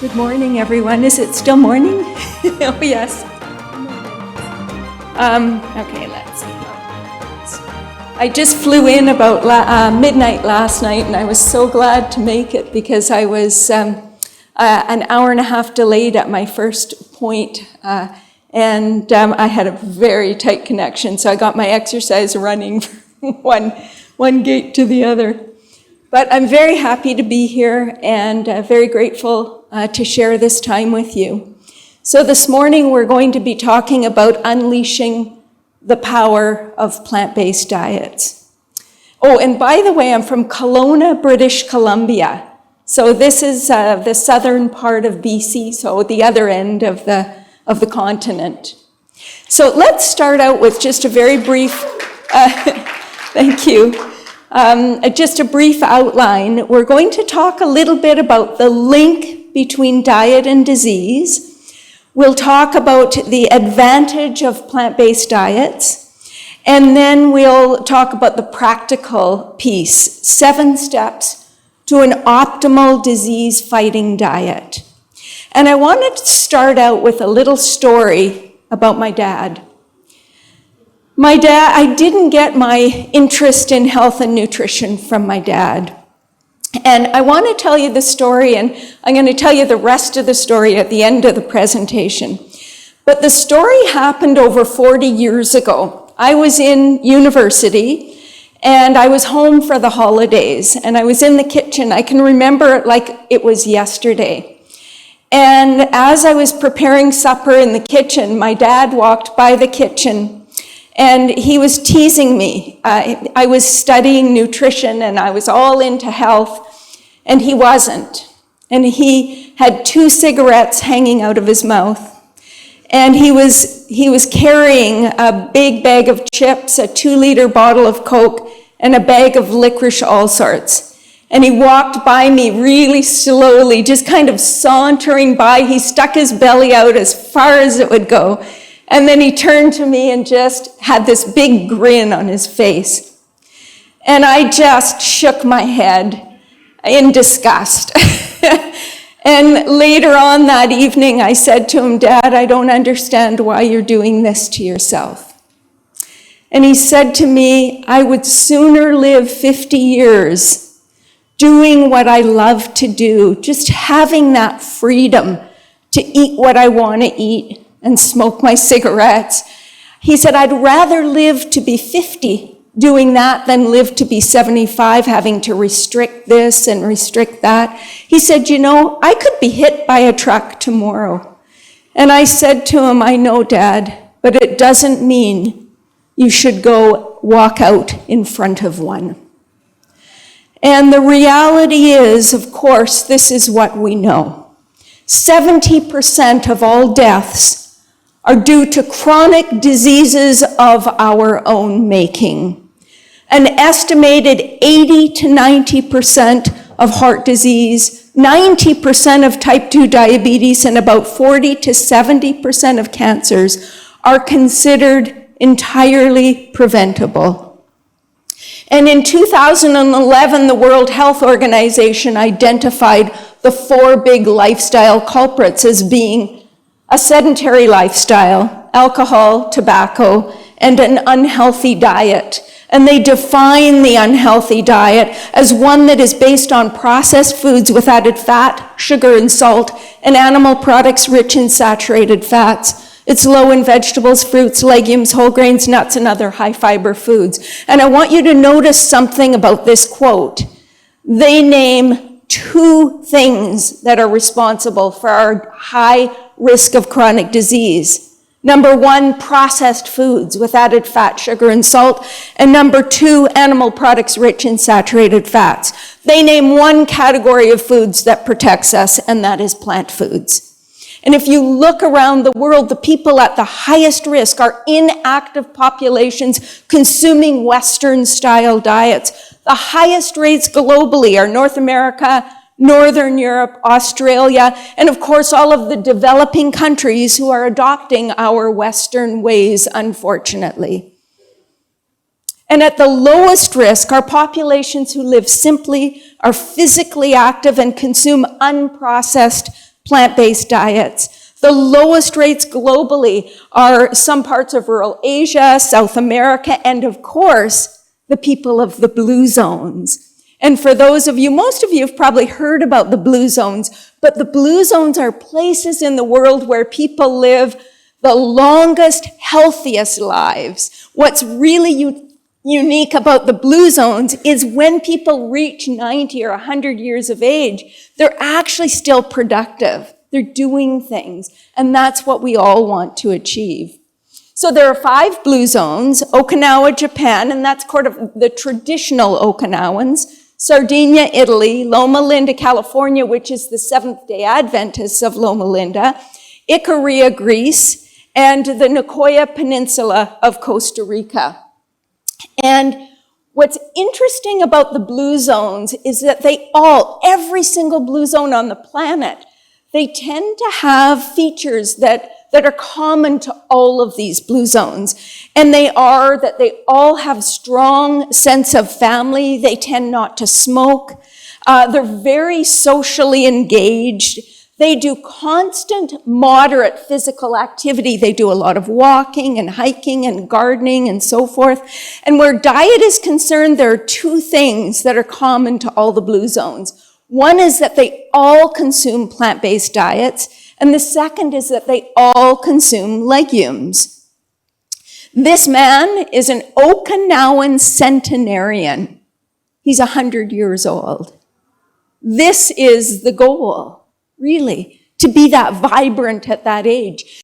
Good morning, everyone. Is it still morning? Oh, yes. Okay, let's see. I just flew in about midnight last night, and I was so glad to make it because I was an hour and a half delayed at my first point, and I had a very tight connection, so I got my exercise running from one gate to the other. But I'm very happy to be here and very grateful to share this time with you. So this morning we're going to be talking about unleashing the power of plant-based diets. Oh, and by the way, I'm from Kelowna, British Columbia. So this is the southern part of BC, so the other end of the continent. So let's start out with just a very brief, thank you. Just a brief outline. We're going to talk a little bit about the link between diet and disease. We'll talk about the advantage of plant-based diets. And then we'll talk about the practical piece, 7 steps to an optimal disease-fighting diet. And I wanted to start out with a little story about my dad. I didn't get my interest in health and nutrition from my dad. And I want to tell you the story, and I'm going to tell you the rest of the story at the end of the presentation. But the story happened over 40 years ago. I was in university, and I was home for the holidays, and I was in the kitchen. I can remember it like it was yesterday. And as I was preparing supper in the kitchen, my dad walked by the kitchen, and he was teasing me. I was studying nutrition and I was all into health, and he wasn't. And he had 2 cigarettes hanging out of his mouth. And he was carrying a big bag of chips, a 2-liter bottle of Coke, and a bag of licorice all sorts. And he walked by me really slowly, just kind of sauntering by. He stuck his belly out as far as it would go. And then he turned to me and just had this big grin on his face. And I just shook my head in disgust. And later on that evening, I said to him, "Dad, I don't understand why you're doing this to yourself." And he said to me, "I would sooner live 50 years doing what I love to do, just having that freedom to eat what I want to eat and smoke my cigarettes." He said, "I'd rather live to be 50 doing that than live to be 75 having to restrict this and restrict that." He said, "You know, I could be hit by a truck tomorrow." And I said to him, "I know, Dad, but it doesn't mean you should go walk out in front of one." And the reality is, of course, this is what we know. 70% of all deaths are due to chronic diseases of our own making. An estimated 80 to 90% of heart disease, 90% of type 2 diabetes, and about 40 to 70% of cancers are considered entirely preventable. And in 2011, the World Health Organization identified the 4 big lifestyle culprits as being a sedentary lifestyle, alcohol, tobacco, and an unhealthy diet. And they define the unhealthy diet as one that is based on processed foods with added fat, sugar, and salt, and animal products rich in saturated fats. It's low in vegetables, fruits, legumes, whole grains, nuts, and other high-fiber foods. And I want you to notice something about this quote. They name 2 things that are responsible for our high risk of chronic disease. Number 1, processed foods with added fat, sugar, and salt. And number 2, animal products rich in saturated fats. They name 1 category of foods that protects us, and that is plant foods. And if you look around the world, the people at the highest risk are inactive populations consuming Western-style diets. The highest rates globally are North America, Northern Europe, Australia, and of course all of the developing countries who are adopting our Western ways, unfortunately. And at the lowest risk are populations who live simply, are physically active, and consume unprocessed plant-based diets. The lowest rates globally are some parts of rural Asia, South America, and of course, the people of the blue zones. And for those of you, most of you have probably heard about the blue zones, but the blue zones are places in the world where people live the longest, healthiest lives. What's really unique about the blue zones is when people reach 90 or 100 years of age, they're actually still productive. They're doing things, and that's what we all want to achieve. So there are 5 blue zones: Okinawa, Japan, and that's kind of the traditional Okinawans; Sardinia, Italy; Loma Linda, California, which is the Seventh-day Adventists of Loma Linda; Ikaria, Greece; and the Nicoya Peninsula of Costa Rica. And what's interesting about the blue zones is that every single blue zone on the planet, they tend to have features that are common to all of these blue zones. And they are that they all have strong sense of family. They tend not to smoke. They're very socially engaged. They do constant, moderate physical activity. They do a lot of walking and hiking and gardening and so forth. And where diet is concerned, there are 2 things that are common to all the blue zones. One is that they all consume plant-based diets, and the second is that they all consume legumes. This man is an Okinawan centenarian. He's 100 years old. This is the goal, really, to be that vibrant at that age.